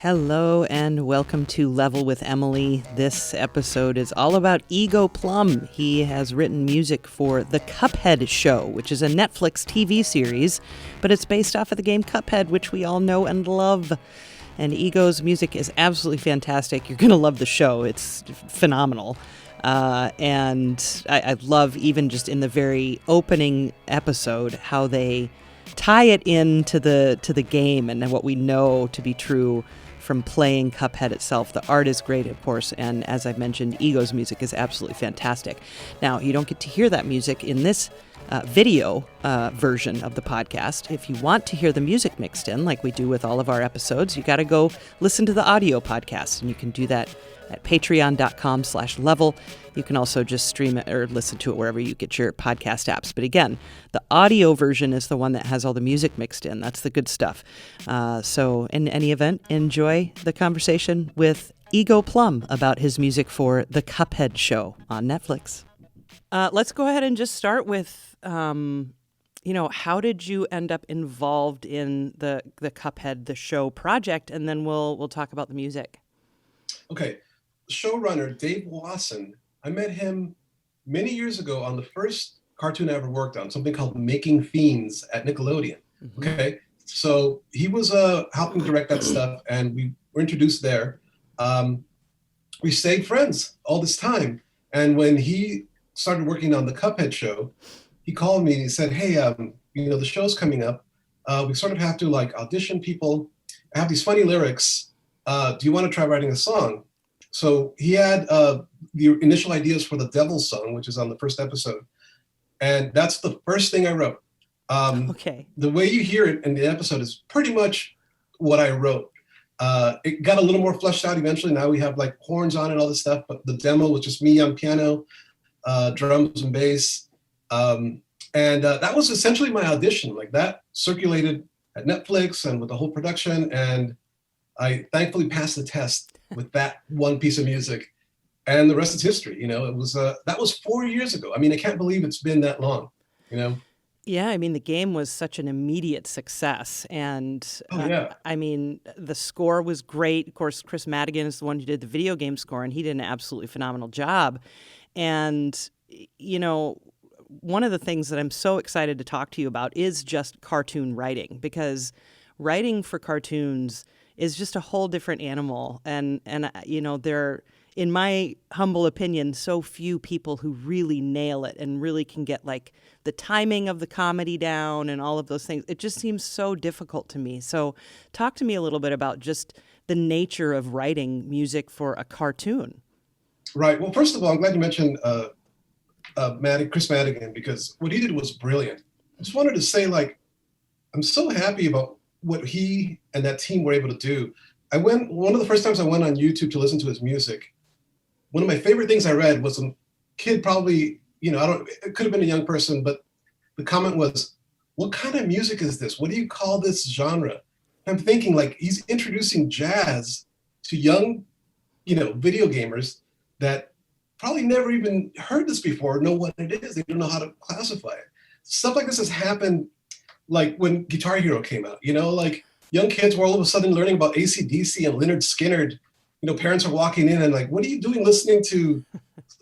Hello and welcome to Level with Emily. This episode is all about Ego Plum. He has written music for The Cuphead Show, which is a Netflix TV series, but it's based off of the game Cuphead, which we all know and love. And Ego's music is absolutely fantastic. You're going to love the show. It's phenomenal. And I love, even just in the very opening episode, how they tie it into the game and what we know to be true from playing Cuphead itself. The art is great, of course, and as I've mentioned, Ego's music is absolutely fantastic. Now, you don't get to hear that music in this video version of the podcast. If you want to hear the music mixed in, like we do with all of our episodes, you got to go listen to the audio podcast, and you can do that at patreon.com/level. You can also just stream it or listen to it wherever you get your podcast apps. But again, the audio version is the one that has all the music mixed in. That's the good stuff. So in any event, enjoy the conversation with Ego Plum about his music for The Cuphead Show on Netflix. Let's go ahead and just start with, how did you end up involved in the Cuphead, the show project? And then we'll talk about the music. Okay. Showrunner Dave Wasson, I met him many years ago on the first cartoon I ever worked on, something called Making Fiends at Nickelodeon. Mm-hmm. Okay, so he was helping direct that stuff, and we were introduced there. We stayed friends all this time, and when he started working on the Cuphead show, he called me and he said, "Hey, the show's coming up. We sort of have to audition people. I have these funny lyrics. Do you want to try writing a song?" So he had the initial ideas for the Devil's Song, which is on the first episode. And that's the first thing I wrote. Okay. The way you hear it in the episode is pretty much what I wrote. It got a little more fleshed out eventually. Now we have horns on it and all this stuff, but the demo was just me on piano, drums and bass. And that was essentially my audition. That circulated at Netflix and with the whole production. And I thankfully passed the test with that one piece of music, and the rest is history. It was that was 4 years ago. I mean, I can't believe it's been that long. Yeah, I mean, the game was such an immediate success, and I mean, the score was great. Of course, Chris Madigan is the one who did the video game score, and he did an absolutely phenomenal job. And one of the things that I'm so excited to talk to you about is just cartoon writing, because writing for cartoons is just a whole different animal. And there are, in my humble opinion, so few people who really nail it and really can get the timing of the comedy down and all of those things. It just seems so difficult to me. So talk to me a little bit about just the nature of writing music for a cartoon. Right. Well, first of all, I'm glad you mentioned Chris Madigan, because what he did was brilliant. I just wanted to say, I'm so happy about what he and that team were able to do. One of the first times I went on YouTube to listen to his music, one of my favorite things I read was some kid, probably, it could have been a young person, but the comment was, "What kind of music is this? What do you call this genre?" I'm thinking he's introducing jazz to young, video gamers that probably never even heard this before, know what it is. They don't know how to classify it. Stuff like this has happened when Guitar Hero came out, young kids were all of a sudden learning about AC/DC and Lynyrd Skynyrd. Parents are walking in and what are you doing listening to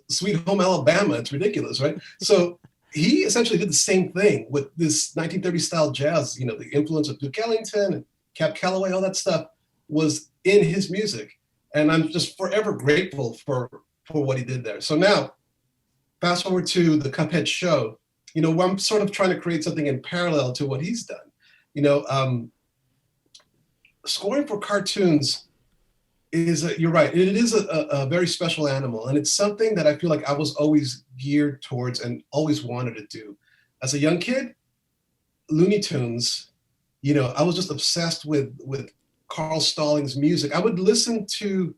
Sweet Home Alabama? It's ridiculous, right? So he essentially did the same thing with this 1930s style jazz. The influence of Duke Ellington and Cab Calloway, all that stuff was in his music. And I'm just forever grateful for what he did there. So now, fast forward to the Cuphead show. I'm sort of trying to create something in parallel to what he's done. Scoring for cartoons is, you're right, it is a very special animal. And it's something that I feel like I was always geared towards and always wanted to do. As a young kid, Looney Tunes, I was just obsessed with Carl Stallings music. I would listen to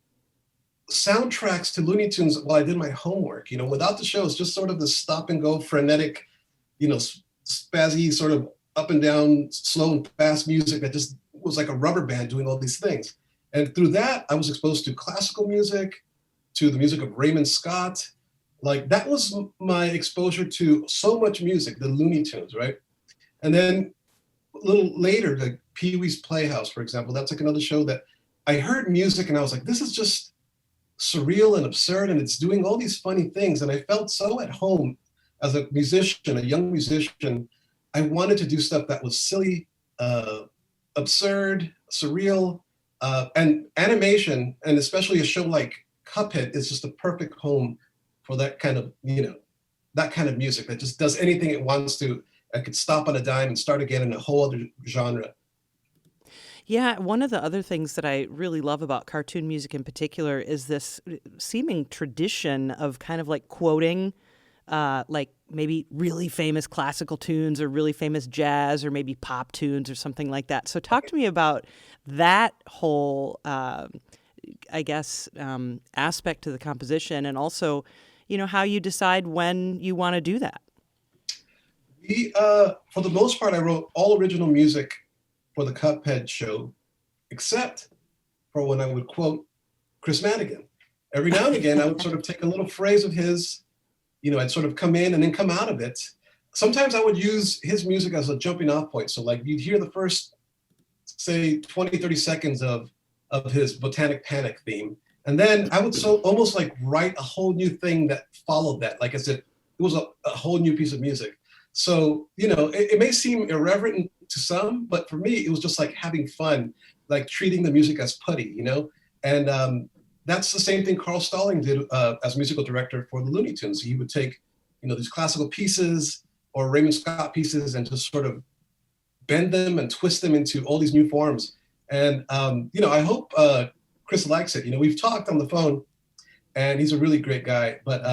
soundtracks to Looney Tunes while I did my homework. Without the show, it's just sort of the stop and go frenetic, spazzy sort of up and down, slow and fast music that just was like a rubber band doing all these things. And through that, I was exposed to classical music, to the music of Raymond Scott. That was my exposure to so much music, the Looney Tunes, right? And then a little later, Pee-wee's Playhouse, for example, that's another show that I heard music and I was like, this is just surreal and absurd, and it's doing all these funny things. And I felt so at home as a musician, a young musician. I wanted to do stuff that was silly, absurd, surreal, and animation, and especially a show like Cuphead is just a perfect home for that kind of, that kind of music that just does anything it wants to. I could stop on a dime and start again in a whole other genre. Yeah, one of the other things that I really love about cartoon music in particular is this seeming tradition of kind of like quoting like maybe really famous classical tunes or really famous jazz or maybe pop tunes or something like that. So talk to me about that whole, I guess, aspect to the composition, and also, how you decide when you want to do that. For the most part, I wrote all original music for the Cuphead show, except for when I would quote Chris Madigan. Every now and again, I would sort of take a little phrase of his, I'd sort of come in and then come out of it. Sometimes I would use his music as a jumping off point. So like you'd hear the first, say, 20, 30 seconds of his Botanic Panic theme. And then I would almost like write a whole new thing that followed that. Like I said, it was a whole new piece of music. So, it may seem irreverent to some, but for me, it was just like having fun, like treating the music as putty, And that's the same thing Carl Stalling did as musical director for the Looney Tunes. He would take, these classical pieces or Raymond Scott pieces and just sort of bend them and twist them into all these new forms. And, I hope Chris likes it. We've talked on the phone and he's a really great guy, but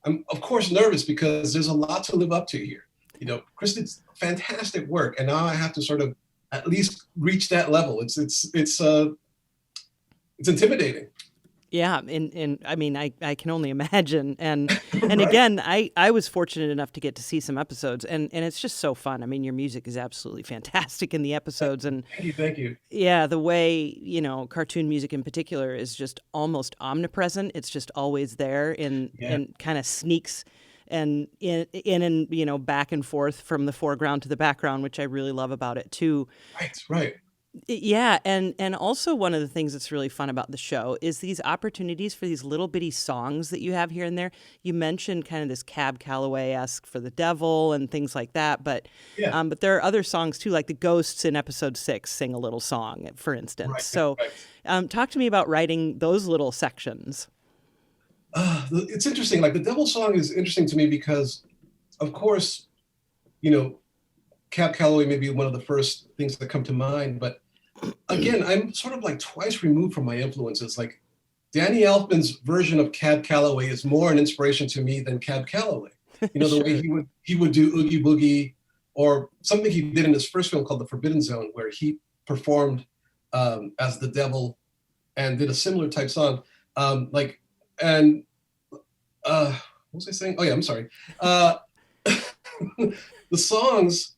I'm of course nervous because there's a lot to live up to here. Chris did fantastic work, and now I have to sort of at least reach that level. It's intimidating. Yeah, and I mean, I can only imagine. And Right. Again, I was fortunate enough to get to see some episodes, and it's just so fun. I mean, your music is absolutely fantastic in the episodes, and Thank you. yeah, the way, cartoon music in particular is just almost omnipresent. It's just always there and kind of sneaks and in back and forth from the foreground to the background, which I really love about it too. Right. Yeah, and also one of the things that's really fun about the show is these opportunities for these little bitty songs that you have here and there. You mentioned kind of this Cab Calloway-esque for the devil and things like that, but but there are other songs too, like the Ghosts in episode 6 sing a little song, for instance. Right, So talk to me about writing those little sections. It's interesting. Like the devil song is interesting to me because, of course, Cab Calloway may be one of the first things that come to mind, but again, I'm sort of like twice removed from my influences. Like Danny Elfman's version of Cab Calloway is more an inspiration to me than Cab Calloway. The way he would do Oogie Boogie, or something he did in his first film called The Forbidden Zone, where he performed as the devil and did a similar type song. What was I saying? Oh yeah, I'm sorry. The songs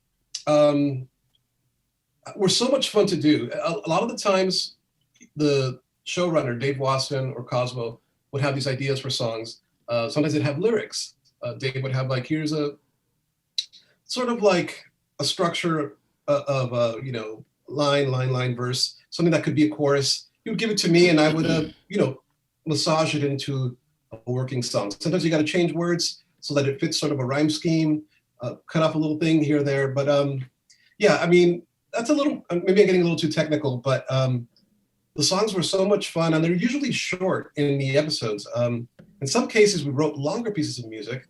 were so much fun to do. A lot of the times, the showrunner, Dave Wasson or Cosmo, would have these ideas for songs. Sometimes they'd have lyrics. Dave would have like, here's a sort of like a structure of line, verse, something that could be a chorus. He would give it to me and I would, massage it into a working song. Sometimes you got to change words so that it fits sort of a rhyme scheme, cut off a little thing here or there. But I mean, that's a little, maybe I'm getting a little too technical, but the songs were so much fun and they're usually short in the episodes. In some cases, we wrote longer pieces of music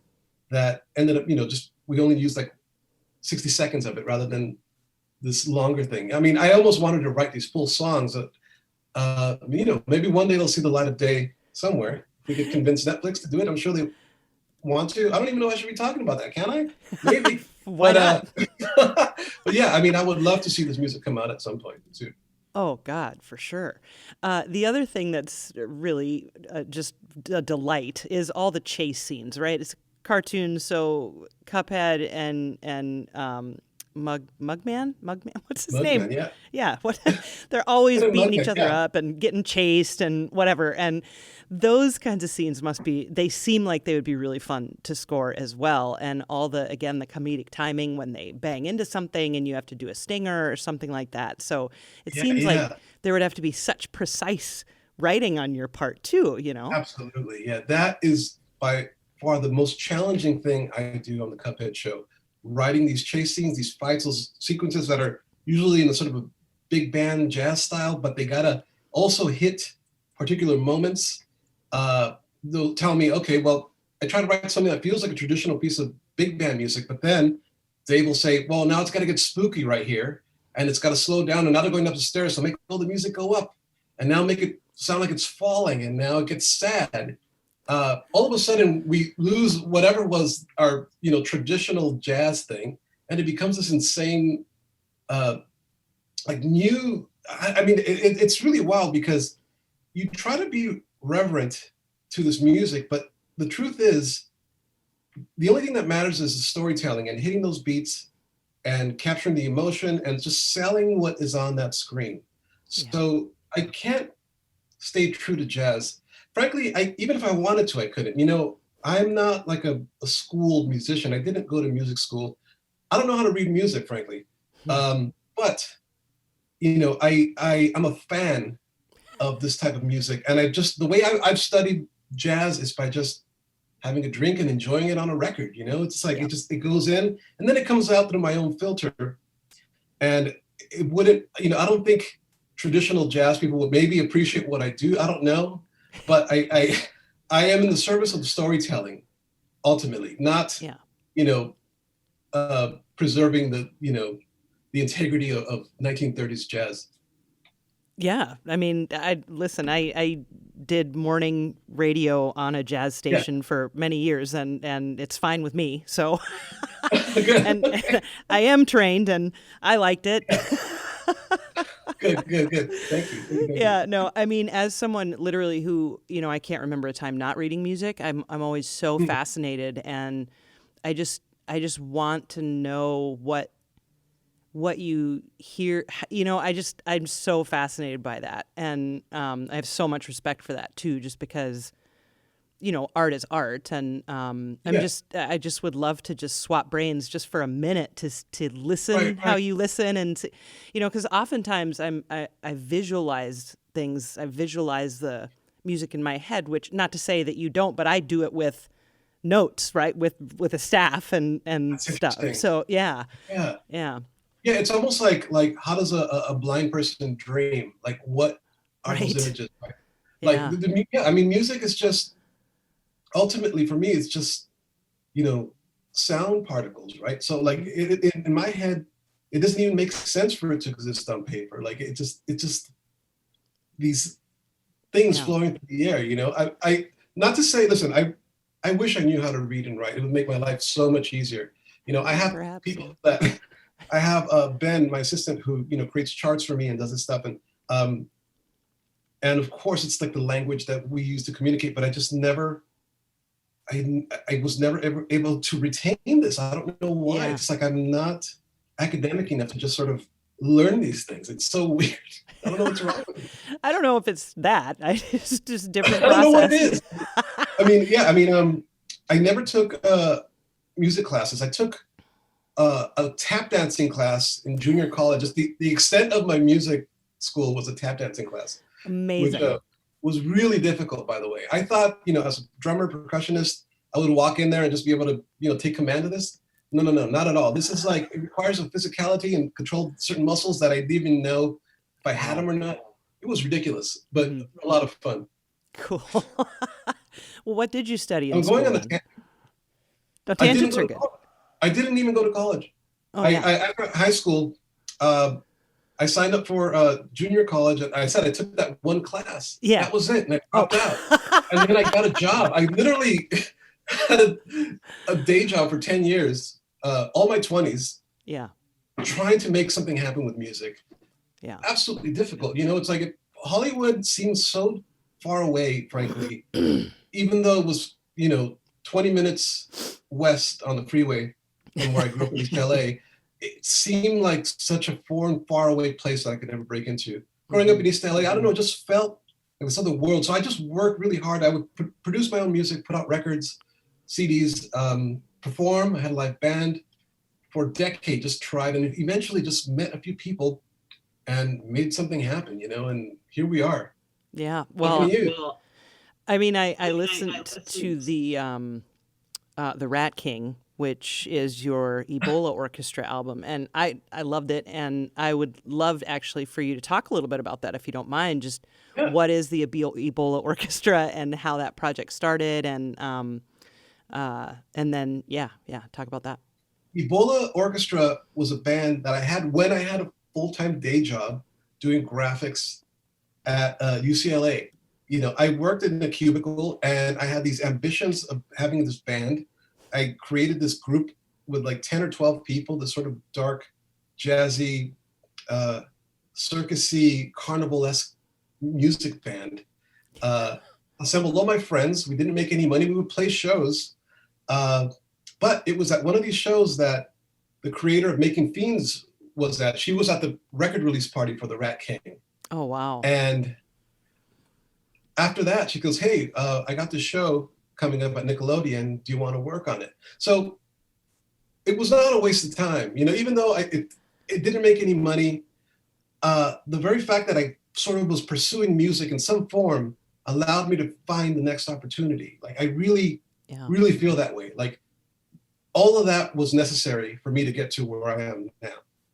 that ended up, we only used like 60 seconds of it rather than this longer thing. I mean, I almost wanted to write these full songs that, maybe one day they'll see the light of day somewhere. We could convince Netflix to do it. I'm sure they want to. I don't even know I should be talking about that. Can I? Maybe. Why not? But yeah, I mean, I would love to see this music come out at some point too. Oh, God, for sure. The other thing that's really just a delight is all the chase scenes, right? It's cartoons, so Cuphead and Mugman, what's his Mugman, name? yeah. Yeah, what? They're always beating Mugman, each other yeah. up and getting chased and whatever. And those kinds of scenes they seem like they would be really fun to score as well. And all the comedic timing when they bang into something and you have to do a stinger or something like that. So it Yeah, seems like yeah. there would have to be such precise writing on your part too, Absolutely. Yeah. That is by far the most challenging thing I do on the Cuphead show. Writing these chase scenes, these fights, those sequences that are usually in a sort of a big band jazz style, but they gotta also hit particular moments. They'll tell me, okay, well, I try to write something that feels like a traditional piece of big band music, but then they will say, well, now it's got to get spooky right here, and it's got to slow down, and now they're going up the stairs, so make all the music go up, and now make it sound like it's falling, and now it gets sad. All of a sudden, we lose whatever was our traditional jazz thing, and it becomes this insane, new. I mean, it's really wild because you try to be reverent to this music, but the truth is, the only thing that matters is the storytelling and hitting those beats and capturing the emotion and just selling what is on that screen. Yeah. So I can't stay true to jazz. Frankly, even if I wanted to, I couldn't. I'm not like a schooled musician. I didn't go to music school. I don't know how to read music, frankly. But I'm a fan of this type of music, and the way I've studied jazz is by just having a drink and enjoying it on a record. It's like it goes in and then it comes out through my own filter. And it wouldn't, I don't think traditional jazz people would maybe appreciate what I do. I don't know, but I am in the service of storytelling, ultimately, not preserving the integrity of 1930s jazz. Yeah, I mean, I did morning radio on a jazz station for many years, and it's fine with me. So, and I am trained, and I liked it. Good. Thank you. Yeah, no, I mean, as someone literally who, I can't remember a time not reading music. I'm always so fascinated, and I just want to know what you hear. I'm so fascinated by that, and I have so much respect for that too, just because art is art, and I just would love to just swap brains just for a minute to listen right. how you listen, and because oftentimes I visualize things. I visualize the music in my head, which, not to say that you don't, but I do it with notes, right, with a staff and stuff. So yeah. Yeah, it's almost like how does a blind person dream? Like, what are those images? Like, I mean, music is just, ultimately for me, it's just, sound particles, right? So like in my head, it doesn't even make sense for it to exist on paper. Like it just these things flowing through the air. I not to say, listen, I wish I knew how to read and write. It would make my life so much easier. I have people that. I have Ben, my assistant, who creates charts for me and does this stuff, and of course it's like the language that we use to communicate. But I just never, I was never ever able to retain this. I don't know why. Yeah. It's just like I'm not academic enough to just sort of learn these things. It's so weird. I don't know what's wrong with me. I don't know if it's that. It's just different. I don't know what it is. I never took music classes. I took a tap dancing class in junior college. Just the extent of my music school was a tap dancing class. Amazing. Which was really difficult, by the way. I thought, as a drummer, percussionist, I would walk in there and just be able to, take command of this. No, not at all. This is like, it requires a physicality and control certain muscles that I didn't even know if I had them or not. It was ridiculous, but a lot of fun. Cool. Well, what did you study in I'm school? Going on the tangents are good. I didn't even go to college. After high school, I signed up for junior college, and I said I took that one class. Yeah. That was it, and I dropped out. And then I got a job. I literally had a day job for 10 years, all my 20s. Yeah. Trying to make something happen with music. Yeah. Absolutely difficult. It's like Hollywood seems so far away, frankly, even though it was, 20 minutes west on the freeway from where I grew up in East LA. it seemed like such a foreign, far away place that I could never break into. Growing up in East LA, I don't know, it just felt like this other world. So I just worked really hard. I would produce my own music, put out records, CDs, perform. I had a live band for a decade, just tried, and eventually just met a few people and made something happen, and here we are. Yeah. Well, I mean, I listened to the Rat King, which is your Ebola Orchestra album, and I loved it, and I would love actually for you to talk a little bit about that if you don't mind. Just what is the Ebola Orchestra and how that project started, and then talk about that. Ebola Orchestra was a band that I had when I had a full-time day job doing graphics at UCLA. I worked in a cubicle and I had these ambitions of having this band. I created this group with like 10 or 12 people, this sort of dark, jazzy, circusy, carnival-esque music band. Assembled all my friends. We didn't make any money. We would play shows. But it was at one of these shows that the creator of Making Fiends was at. She was at the record release party for the Rat King. Oh, wow. And after that, she goes, hey, I got this show coming up at Nickelodeon. Do you want to work on it? So it was not a waste of time. Even though it didn't make any money, the very fact that I sort of was pursuing music in some form allowed me to find the next opportunity. Like, I really feel that way. Like, all of that was necessary for me to get to where I am now.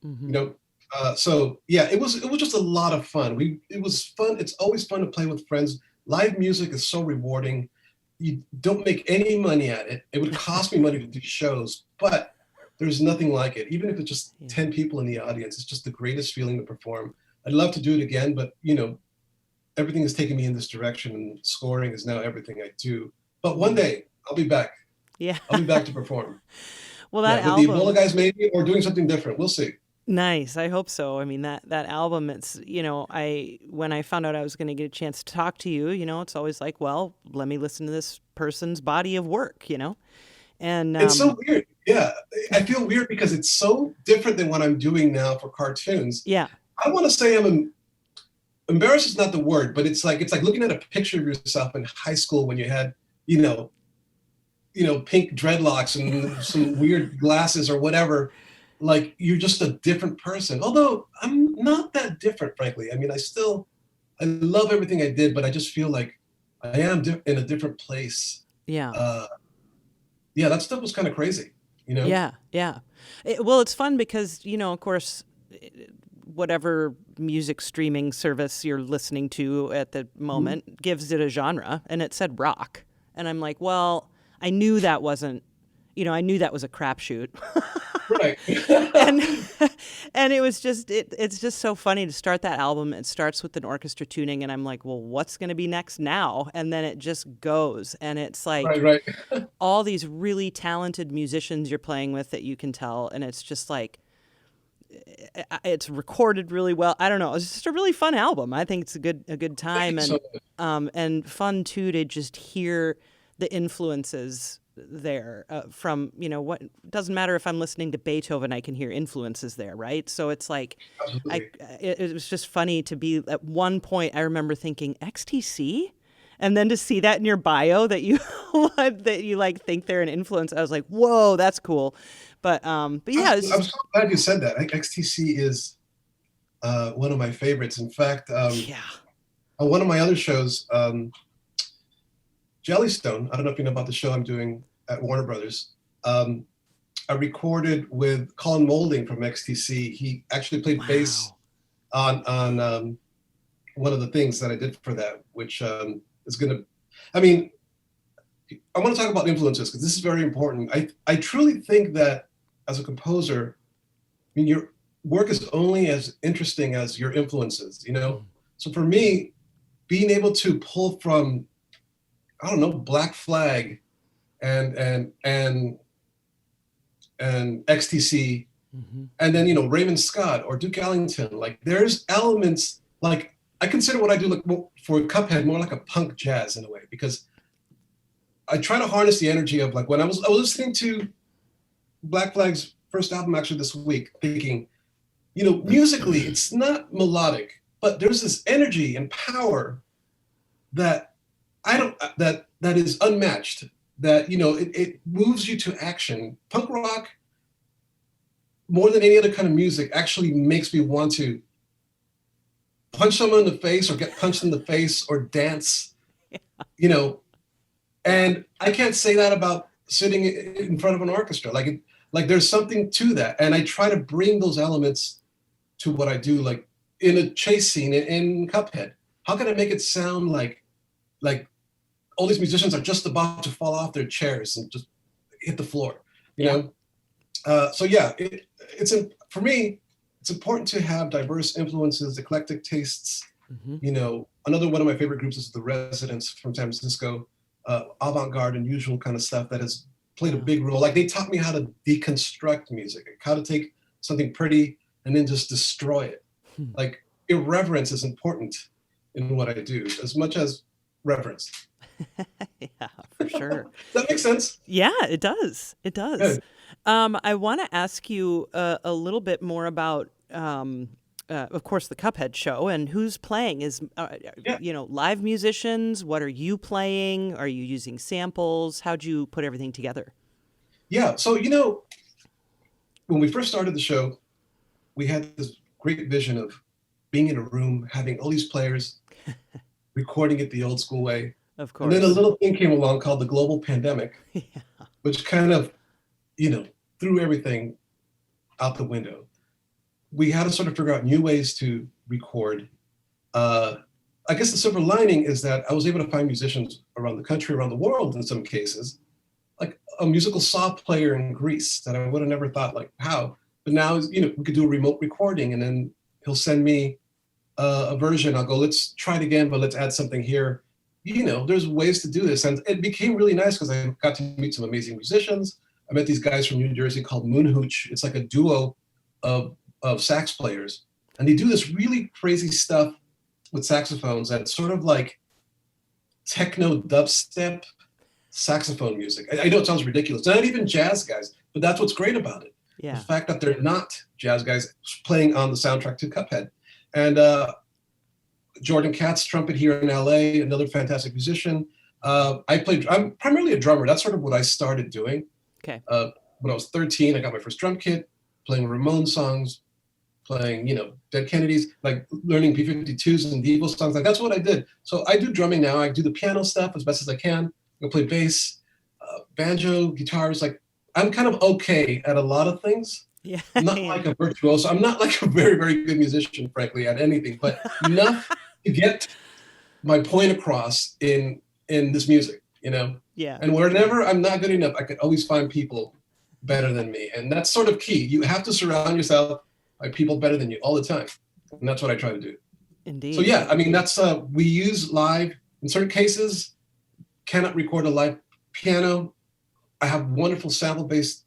Mm-hmm. It was just a lot of fun. It was fun. It's always fun to play with friends. Live music is so rewarding. You don't make any money at it. It would cost me money to do shows, but there's nothing like it. Even if it's just 10 people in the audience, it's just the greatest feeling to perform. I'd love to do it again, but everything is taking me in this direction, and scoring is now everything I do. But one day I'll be back. Yeah. I'll be back to perform. Well, that album, the Ebola guys maybe, or doing something different. We'll see. Nice. I hope so. I mean, that album, it's, when I found out I was going to get a chance to talk to you, it's always like, well, let me listen to this person's body of work, and it's so weird. Yeah. I feel weird because it's so different than what I'm doing now for cartoons. Yeah. I want to say embarrassed is not the word, but it's like looking at a picture of yourself in high school when you had, pink dreadlocks and some weird glasses or whatever. Like, you're just a different person. Although I'm not that different, frankly. I mean, I love everything I did, but I just feel like I am in a different place. Yeah. That stuff was kind of crazy, Yeah. Well, it's fun because, of course, whatever music streaming service you're listening to at the moment gives it a genre, and it said rock. And I'm like, well, I knew that wasn't, I knew that was a crapshoot. Right. and it was just, it's just so funny to start that album. It starts with an orchestra tuning, and I'm like, well, what's going to be next now? And then it just goes. And it's like right. all these really talented musicians you're playing with that you can tell. And it's just like, it's recorded really well. I don't know. It's just a really fun album. I think it's a good time, and fun too to just hear the influences there from, what doesn't matter if I'm listening to Beethoven, I can hear influences there, right? So it's like, it was just funny to be at one point. I remember thinking XTC, and then to see that in your bio that you think they're an influence. I was like, whoa, that's cool. But yeah, I'm so glad you said that. XTC is one of my favorites. In fact, on one of my other shows, Jellystone, I don't know if you know about the show I'm doing at Warner Brothers. I recorded with Colin Moulding from XTC. He actually played bass on one of the things that I did for that, which is going to, I want to talk about influences because this is very important. I truly think that as a composer, your work is only as interesting as your influences, So for me, being able to pull from, Black Flag and XTC, and then, Raymond Scott or Duke Ellington, like there's elements, like I consider what I do for Cuphead more like a punk jazz in a way, because I try to harness the energy of like when I was listening to Black Flag's first album actually this week, thinking, musically, it's not melodic, but there's this energy and power that that is unmatched, that, it moves you to action. Punk rock, more than any other kind of music, actually makes me want to punch someone in the face or get punched in the face or dance, and I can't say that about sitting in front of an orchestra. Like there's something to that. And I try to bring those elements to what I do, like in a chase scene in Cuphead. How can I make it sound like all these musicians are just about to fall off their chairs and just hit the floor, you know? So yeah, for me, it's important to have diverse influences, eclectic tastes. Another one of my favorite groups is The Residents from San Francisco, avant-garde and usual kind of stuff that has played a big role. Like they taught me how to deconstruct music, how to take something pretty and then just destroy it. Like irreverence is important in what I do as much as reverence. Yeah, for sure. Does that make sense? Yeah, it does. It does. Good. I want to ask you a little bit more about, of course, the Cuphead show and who's playing. Is live musicians? What are you playing? Are you using samples? How'd you put everything together? Yeah, so when we first started the show, we had this great vision of being in a room, having all these players, recording it the old school way. Of course. And then a little thing came along called the global pandemic, which kind of, threw everything out the window. We had to sort of figure out new ways to record. I guess the silver lining is that I was able to find musicians around the country, around the world in some cases, like a musical saw player in Greece that I would have never thought, like, how? But now, we could do a remote recording, and then he'll send me a version. I'll go, let's try it again, but let's add something here. There's ways to do this. And it became really nice because I got to meet some amazing musicians. I met these guys from New Jersey called Moon Hooch. It's like a duo of sax players. And they do this really crazy stuff with saxophones that's sort of like techno dubstep saxophone music. I know it sounds ridiculous. They're not even jazz guys, but that's what's great about it. Yeah. The fact that they're not jazz guys playing on the soundtrack to Cuphead. And Jordan Katz, trumpet here in LA, another fantastic musician. I'm primarily a drummer. That's sort of what I started doing. Okay. When I was 13, I got my first drum kit, playing Ramones songs, playing, Dead Kennedys, like learning B-52s and Devo songs. Like that's what I did. So I do drumming now. I do the piano stuff as best as I can. I play bass, banjo, guitars. Like I'm kind of okay at a lot of things. Yeah. Not like a virtuoso. I'm not like a very, very good musician, frankly, at anything, but enough to get my point across in this music, Yeah. And whenever I'm not good enough, I could always find people better than me. And that's sort of key. You have to surround yourself by people better than you all the time. And that's what I try to do. Indeed. So yeah, I mean, that's, we use live, in certain cases, cannot record a live piano. I have wonderful sample-based,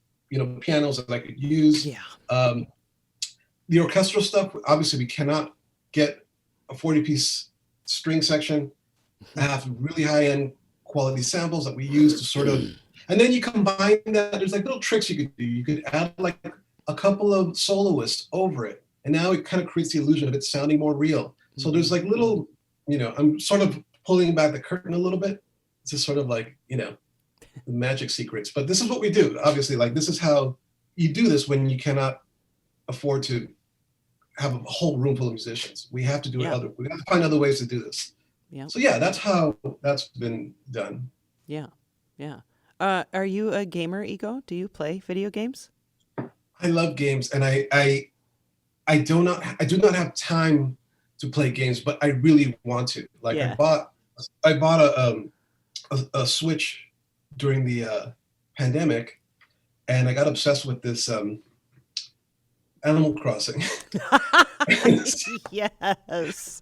pianos that I could use. Yeah. The orchestral stuff, obviously we cannot get a 40-piece string section. I have really high-end quality samples that we use to sort of, and then you combine that, there's like little tricks you could do. You could add like a couple of soloists over it. And now it kind of creates the illusion of it sounding more real. So there's like little, I'm sort of pulling back the curtain a little bit. It's just sort of like, the magic secrets. But this is what we do. Obviously, like this is how you do this when you cannot afford to have a whole room full of musicians. We have to do it we have to find other ways to do this. Yeah. So yeah, that's how that's been done. Yeah. Yeah. Are you a gamer, Ego? Do you play video games? I love games, and I do not have time to play games, but I really want to. Like I bought a Switch during the pandemic, and I got obsessed with this Animal Crossing. Yes.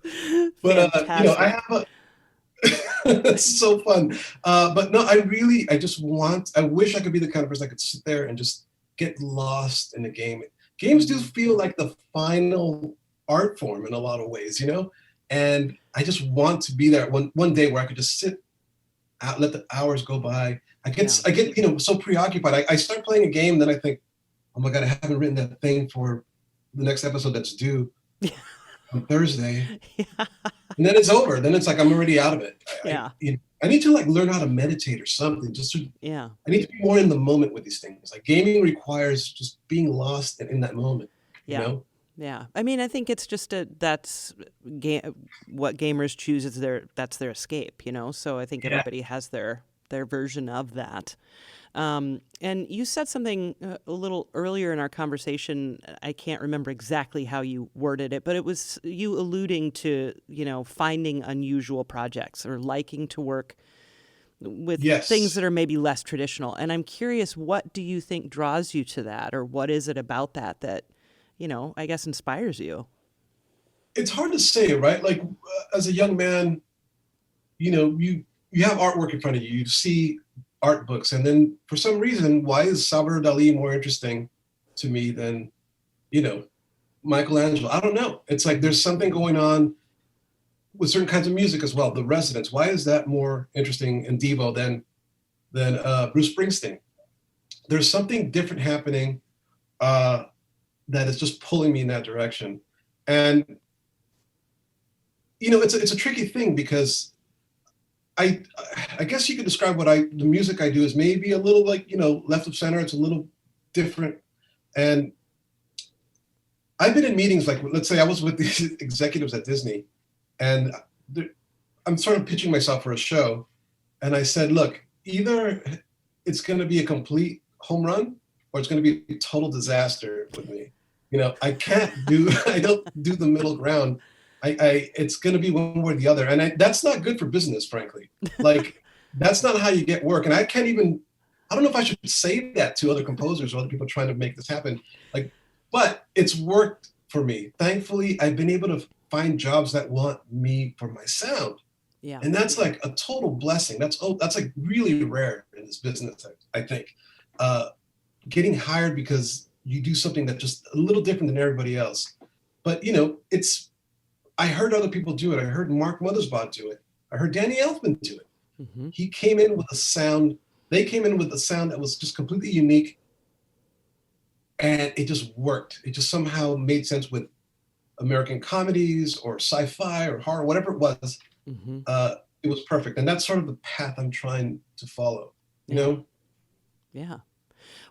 But I have a it's so fun. But no, I wish I could be the kind of person that could sit there and just get lost in a game. Games do feel like the final art form in a lot of ways, and I just want to be there one day where I could just sit out, let the hours go by. I get so preoccupied. I start playing a game, then I think, oh my God, I haven't written that thing for the next episode that's due on Thursday. Yeah. And then it's over. Then it's like, I'm already out of it. Yeah. I need to like learn how to meditate or something. Yeah. I need to be more in the moment with these things. Like gaming requires just being lost in that moment, you know? Yeah. I mean, I think it's just that's what gamers choose is that's their escape, you know? So I think everybody has their version of that. And you said something a little earlier in our conversation. I can't remember exactly how you worded it, but it was you alluding to, you know, finding unusual projects or liking to work with things that are maybe less traditional. And I'm curious, what do you think draws you to that? Or what is it about that, you know, I guess inspires you? It's hard to say, right? Like as a young man, you know, you have artwork in front of you. You see art books. And then for some reason, why is Salvador Dali more interesting to me than, you know, Michelangelo? I don't know. It's like there's something going on with certain kinds of music as well. The Residents, why is that more interesting in Devo than Bruce Springsteen? There's something different happening that is just pulling me in that direction. And, you know, it's a tricky thing because I guess you could describe the music I do is maybe a little like, you know, left of center. It's a little different. And I've been in meetings, like, let's say I was with these executives at Disney and I'm sort of pitching myself for a show. And I said, look, either it's going to be a complete home run or it's going to be a total disaster with me. You know, I don't do the middle ground. It's going to be one way or the other. And that's not good for business, frankly. Like, that's not how you get work. And I don't know if I should say that to other composers or other people trying to make this happen. Like, but it's worked for me. Thankfully, I've been able to find jobs that want me for my sound. Yeah. And that's like a total blessing. That's like really rare in this business, I think. Getting hired because you do something that's just a little different than everybody else. But, you know, I heard other people do it. I heard Mark Mothersbaugh do it. I heard Danny Elfman do it. Mm-hmm. He came in with a sound. They came in with a sound that was just completely unique. And it just worked. It just somehow made sense with American comedies or sci-fi or horror, whatever it was. Mm-hmm. It was perfect. And that's sort of the path I'm trying to follow, you know? Yeah.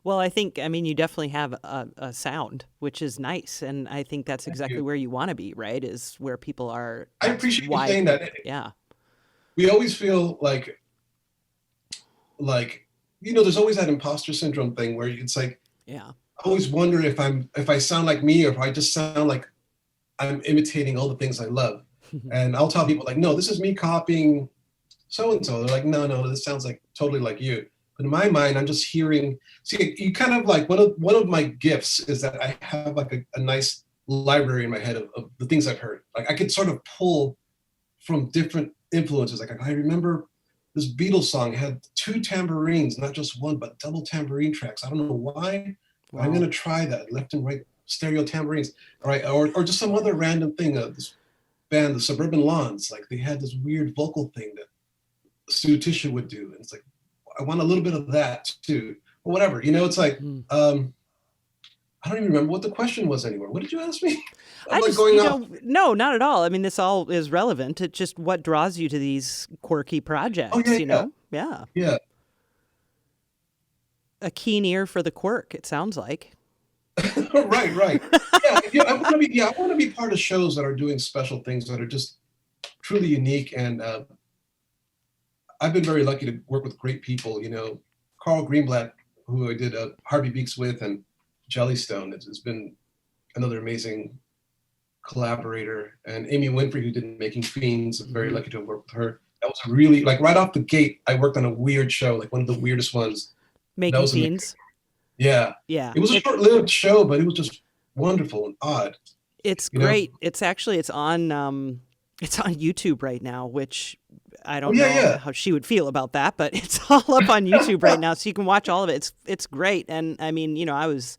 Well, I mean, you definitely have a sound, which is nice. And I think that's exactly where you want to be, right? Is where people are. I appreciate you saying that. Yeah. We always feel like, you know, there's always that imposter syndrome thing where it's like, I always wonder if I sound like me or if I just sound like I'm imitating all the things I love. And I'll tell people like, no, this is me copying so-and-so. They're like, no, this sounds like totally like you. But in my mind, I'm just hearing, you kind of like, one of my gifts is that I have like a nice library in my head of the things I've heard. Like I could sort of pull from different influences. Like I remember this Beatles song had 2 tambourines, not just one, but double tambourine tracks. I don't know why. Wow. I'm going to try that, left and right stereo tambourines. All right, or just some other random thing. This band, the Suburban Lawns, like they had this weird vocal thing that Stu Tisha would do. And it's like, I want a little bit of that too, or whatever. You know, it's like, I don't even remember what the question was anymore. What did you ask me? No, not at all. I mean, this all is relevant. It's just what draws you to these quirky projects, you know? Yeah. Yeah. A keen ear for the quirk, it sounds like. Right. Yeah, I want to be part of shows that are doing special things that are just truly unique. And I've been very lucky to work with great people. You know, Carl Greenblatt, who I did Harvey Beaks with, and Jellystone has been another amazing collaborator. And Amy Winfrey, who did Making Fiends, I'm very lucky to have worked with her. That was really, like, right off the gate, I worked on a weird show, like one of the weirdest ones. Making Fiends? Yeah. It was a short-lived show, but it was just wonderful and odd. It's great. It's on YouTube right now, which I don't know how she would feel about that, but it's all up on YouTube right now, so you can watch all of it. It's great. And I mean, you know, I was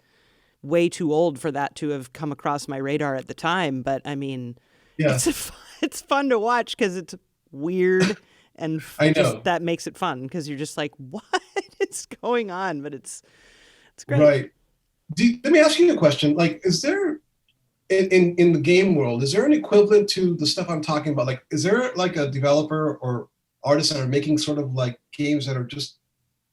way too old for that to have come across my radar at the time, but I mean, it's fun to watch because it's weird and just that makes it fun because you're just like, what is going on? But it's great. Right. Let me ask you a question. Like, is there in the game world, is there an equivalent to the stuff I'm talking about? Like, is there like a developer or artists that are making sort of like games that are just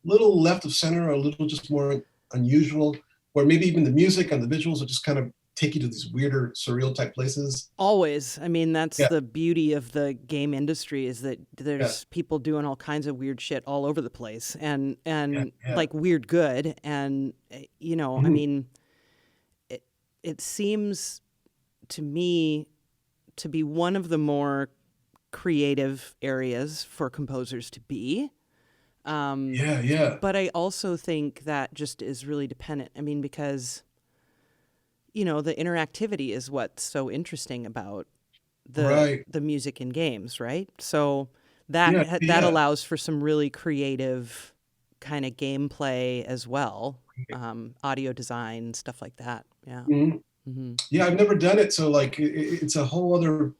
a little left of center or a little just more unusual, where maybe even the music and the visuals are just kind of take you to these weirder, surreal type places? Always. I mean, that's Yeah, the beauty of the game industry is that yeah, there's people doing all kinds of weird shit all over the place yeah, and yeah. like weird good. And, I Mhm. mean, it, it seems to me to be one of the more creative areas for composers to be. Yeah, yeah. But I also think that just is really dependent. I mean, because, the interactivity is what's so interesting about Right. the music in games, right? So Yeah, that yeah. allows for some really creative kind of gameplay as well, audio design, stuff like that. Yeah. Mhm. Hmm. Yeah, I've never done it, so like it's a whole other,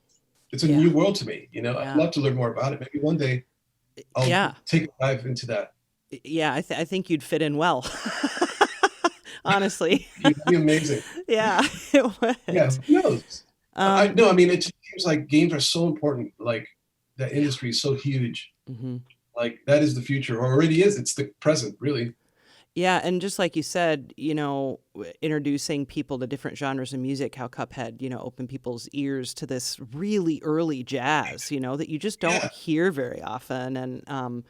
it's a Yeah. new world to me. You know, I'd Yeah. love to learn more about it. Maybe one day I'll Yeah. take a dive into that. Yeah. I think you'd fit in well. Honestly. It'd be amazing. Yeah, it Yeah, would. who knows? I Um, no, I mean, it just seems like games are so important. Like that yeah. industry is so huge. Hmm. Like that is the future, or already is. It's the present, really. Yeah, and just like you said, introducing people to different genres of music, how Cuphead, opened people's ears to this really early jazz, that you just don't Yeah. hear very often. And,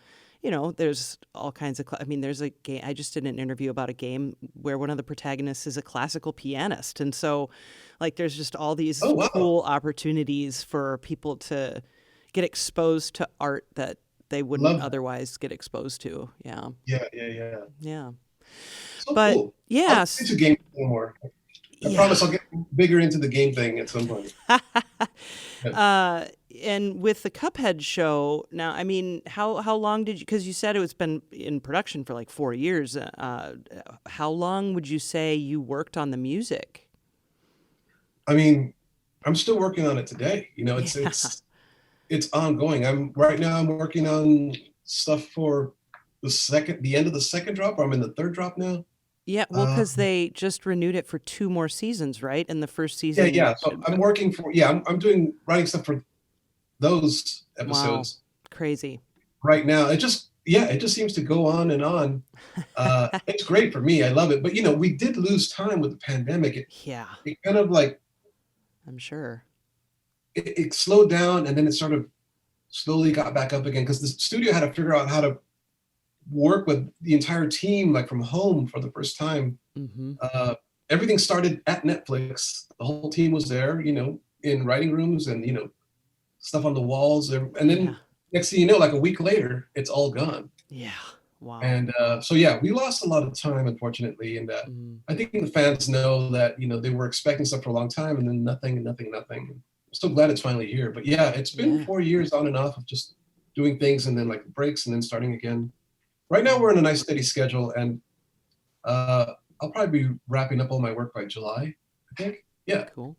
there's all kinds of, I mean, there's a game, I just did an interview about a game where one of the protagonists is a classical pianist. And so, like, there's just all these Oh wow. cool opportunities for people to get exposed to art that they wouldn't Love that. otherwise get exposed to. Yeah. Yeah, yeah, yeah. Yeah. So But cool. I'll get yes, into games more. I yeah. promise I'll get bigger into the game thing at some point. Yeah. uh, and with the Cuphead show, now, I mean, how long did you? Because you said it's been in production for like 4 years. How long would you say you worked on the music? I mean, I'm still working on it today. You know, Yeah. it's ongoing. I'm right now. I'm working on stuff for the end of the second drop. Or I'm in the third drop now. Yeah, well, Uh, because they just renewed it for two more seasons, right? And the first yeah, season, yeah. So I'm working for I'm doing writing stuff for those wow, episodes crazy. right now. It just seems to go on and on. It's great for me. I love it. But you know, we did lose time with the pandemic. Yeah, It kind of like I'm sure. it slowed down and then it sort of slowly got back up again because the studio had to figure out how to work with the entire team like from home for the first time. Mm-hmm. Uh, Everything started at Netflix. The whole team was there, you know, in writing rooms and stuff on the walls, and Yeah, then next thing you know, like a week later, it's all gone. yeah. Wow. And so yeah, we lost a lot of time, unfortunately, and Mm. I think the fans know that they were expecting stuff for a long time, and then nothing, and nothing, nothing. I'm so glad it's finally here. But yeah, it's been Yeah. 4 years on and off of just doing things, and then like breaks, and then starting again. Right now, Wow. we're in a nice steady schedule, and I'll probably be wrapping up all my work by July, I think. Yeah, Cool.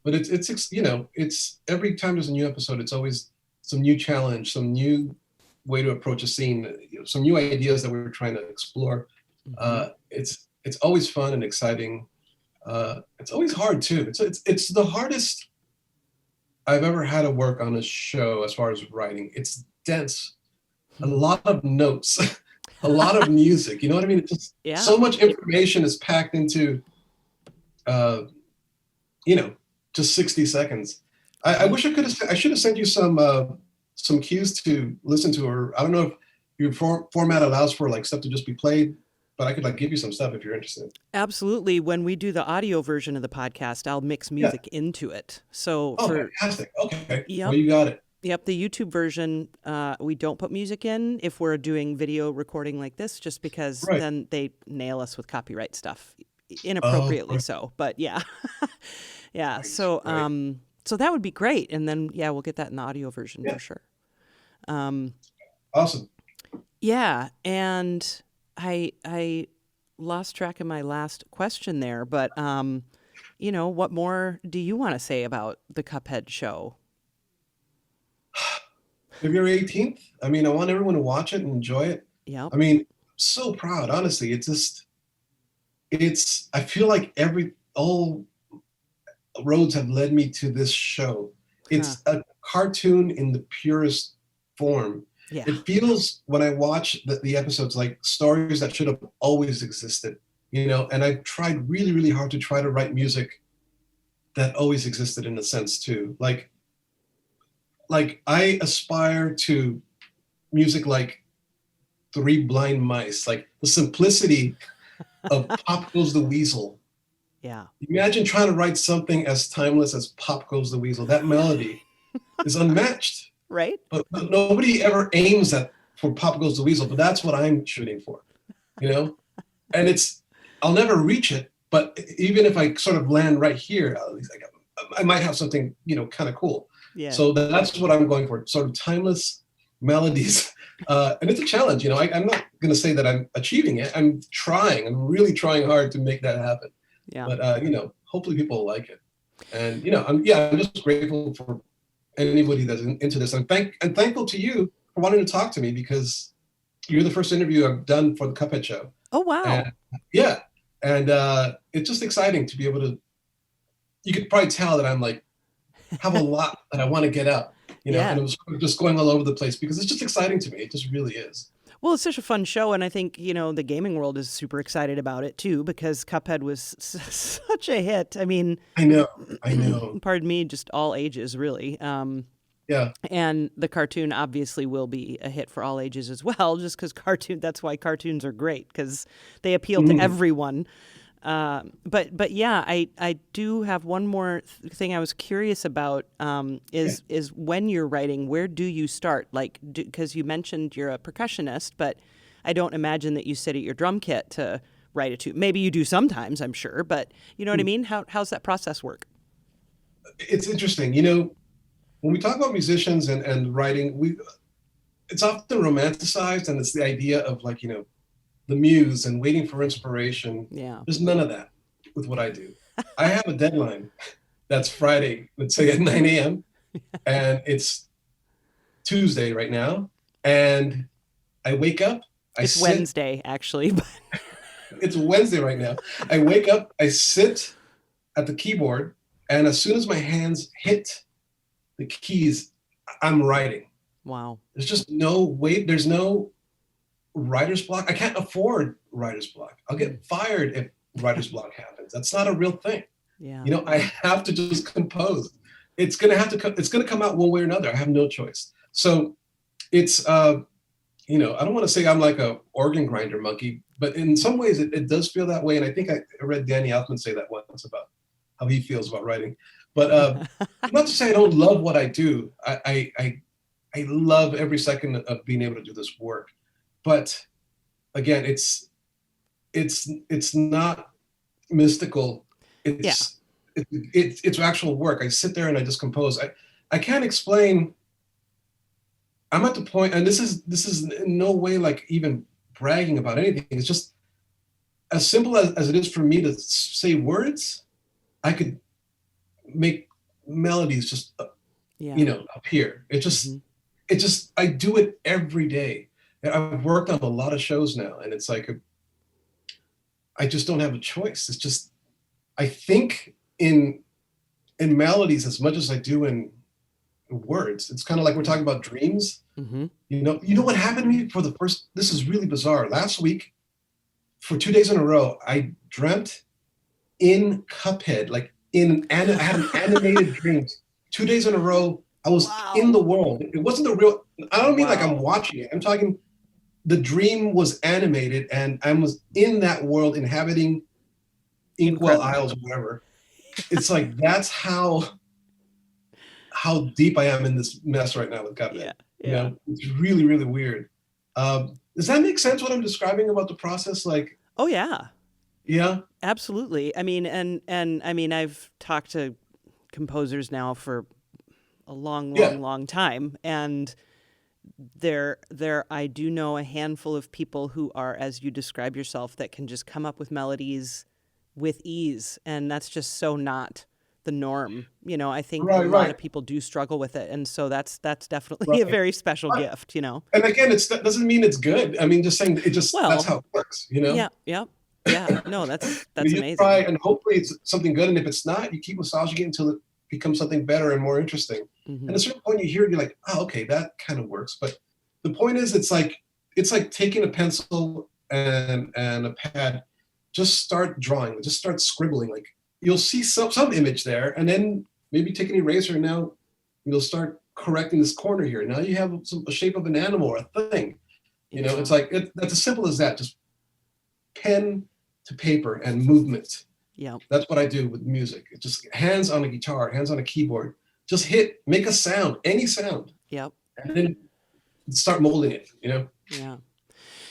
but it's every time there's a new episode, it's always some new challenge, some new way to approach a scene, some new ideas that we're trying to explore. Mm-hmm. It's always fun and exciting. It's always hard too. It's the hardest I've ever had to work on a show as far as writing. It's dense, a lot of notes, a lot of music. You know what I mean? It's just Yeah. so much information is packed into uh, you know, just 60 seconds. I Right. wish I should have sent you some cues to listen to, or I don't know if your format allows for like stuff to just be played, but I could like give you some stuff if you're interested. Absolutely. When we do the audio version of the podcast, I'll mix Yeah. music into it. So Oh, for, fantastic. Okay. Well, yep, you got it. yep, the YouTube version, we don't put music in if we're doing video recording like this, just because Right. then they nail us with copyright stuff, Oh, inappropriately right. so. But yeah, yeah. Right. So, Right. so that would be great. And then, yeah, we'll get that in the audio version Yeah. for sure. Um, Awesome. yeah, and I lost track of my last question there, but what more do you want to say about the Cuphead show? February 18th. I mean, I want everyone to watch it and enjoy it. Yep. I mean, so proud, honestly. It's just I feel like all roads have led me to this show. It's a cartoon in the purest form. Yeah. It feels, when I watch the episodes, like stories that should have always existed, and I've tried really, really hard to try to write music that always existed in a sense too. Like I aspire to music like Three Blind Mice, like the simplicity of Pop Goes the Weasel. Yeah. Imagine trying to write something as timeless as Pop Goes the Weasel. That melody is unmatched. Right? But nobody ever aims for Pop Goes the Weasel, but that's what I'm shooting for, And I'll never reach it, but even if I sort of land right here, at least I might have something, kind of cool. Yeah. So that's what I'm going for, sort of timeless melodies. And it's a challenge, I'm not going to say that I'm achieving it. I'm really trying hard to make that happen. Yeah. But, hopefully people will like it. And, I'm just grateful for anybody that's into this. I'm thankful to you for wanting to talk to me, because you're the first interview I've done for the Cuphead show. Oh, wow. And, and it's just exciting to be able to, you could probably tell that I'm like, have a lot that I want to get out, and I'm just going all over the place because it's just exciting to me. It just really is. Well, it's such a fun show, and I think, the gaming world is super excited about it, too, because Cuphead was such a hit. I mean... I know. Pardon me, just all ages, really. Yeah. And the cartoon obviously will be a hit for all ages as well, just because that's why cartoons are great, because they appeal to everyone. But yeah, I do have one more thing I was curious about, is when you're writing, where do you start? Like, because you mentioned you're a percussionist, but I don't imagine that you sit at your drum kit to write a tune. Maybe you do sometimes, I'm sure, but you know what I mean? How's that process work? It's interesting. When we talk about musicians and writing, it's often romanticized, and it's the idea of like, the muse and waiting for inspiration. Yeah. There's none of that with what I do. I have a deadline that's Friday, let's say at 9 a.m. and it's Tuesday right now. And I wake up. It's Wednesday, actually. It's Wednesday right now. I wake up, I sit at the keyboard, and as soon as my hands hit the keys, I'm writing. Wow. There's just no wait. There's no writer's block. I can't afford writer's block. I'll get fired if writer's block happens. That's not a real thing. Yeah. I have to just compose. It's going to come out one way or another. I have no choice. So it's, I don't want to say I'm like a organ grinder monkey, but in some ways it does feel that way. And I think I read Danny Elfman say that once about how he feels about writing. But not to say I don't love what I do. I love every second of being able to do this work. But again, it's not mystical. It's actual work. I sit there and I just compose. I can't explain. I'm at the point, and this is in no way like even bragging about anything. It's just as simple as it is for me to say words. I could make melodies just appear. It just I do it every day. I've worked on a lot of shows now, and it's like I just don't have a choice. It's just I think in melodies as much as I do in words. It's kind of like we're talking about dreams. Mm-hmm. You know what happened to me for the first. This is really bizarre. Last week, for 2 days in a row, I dreamt in Cuphead, like I had an animated dream. 2 days in a row, I was in the world. It wasn't a real. I don't mean like I'm watching it. I'm talking. The dream was animated, and I was in that world, inhabiting Inkwell Isles, or whatever. It's like that's how deep I am in this mess right now with Cuphead. Yeah. It's really, really weird. Does that make sense? What I'm describing about the process? Like, oh yeah, yeah, absolutely. I mean, and I mean, I've talked to composers now for a long time, and there I do know a handful of people who are, as you describe yourself, that can just come up with melodies with ease, and that's just so not the norm. I think a lot of people do struggle with it, and so that's definitely a very special gift. And again, that doesn't mean it's good. I mean, just saying it just that's how it works. Yeah. Yeah, no, that's You amazing. try, and hopefully it's something good. And if it's not, you keep massaging it until it becomes something better and more interesting. Mm-hmm. And at a certain point, you hear it, you're like, oh, okay, that kind of works. But the point is, it's like taking a pencil and a pad, just start drawing, just start scribbling. Like you'll see some image there, and then maybe take an eraser, and now you'll start correcting this corner here. Now you have a shape of an animal or a thing. You know, it's like that's as simple as that. Just pen to paper and movement. Yeah. That's what I do with music. It's just hands on a guitar, hands on a keyboard. Just make a sound, any sound. Yep. And then start molding it, you know? Yeah.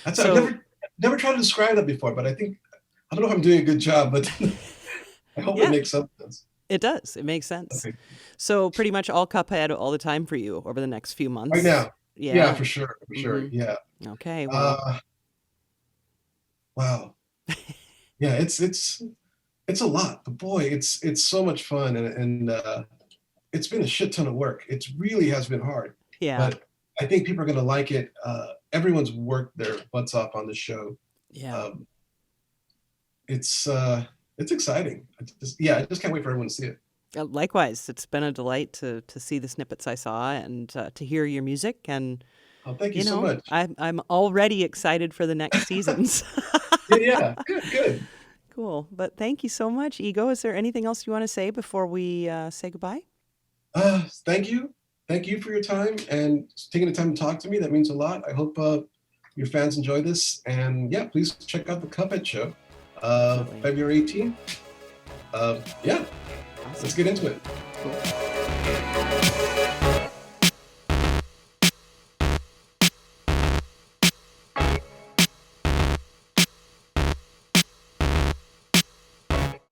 I've never tried to describe that before, but I don't know if I'm doing a good job, but I hope it makes some sense. It does. It makes sense. Okay. So pretty much all Cuphead all the time for you over the next few months. Right now. Yeah. Yeah, for sure. For sure. Mm-hmm. Yeah. Okay. Well. Wow. Yeah, it's a lot, but boy, it's so much fun, and it's been a shit ton of work. It really has been hard. Yeah. But I think people are going to like it. Everyone's worked their butts off on the show. Yeah. It's exciting. I just can't wait for everyone to see it. Likewise, it's been a delight to see the snippets I saw and to hear your music. And thank you so much. I'm already excited for the next seasons. Yeah, good. Cool. But thank you so much, Ego. Is there anything else you want to say before we say goodbye? Thank you. Thank you for your time and taking the time to talk to me. That means a lot. I hope your fans enjoy this. And yeah, please check out the Cuphead show, February 18th. Awesome. Let's get into it. Cool.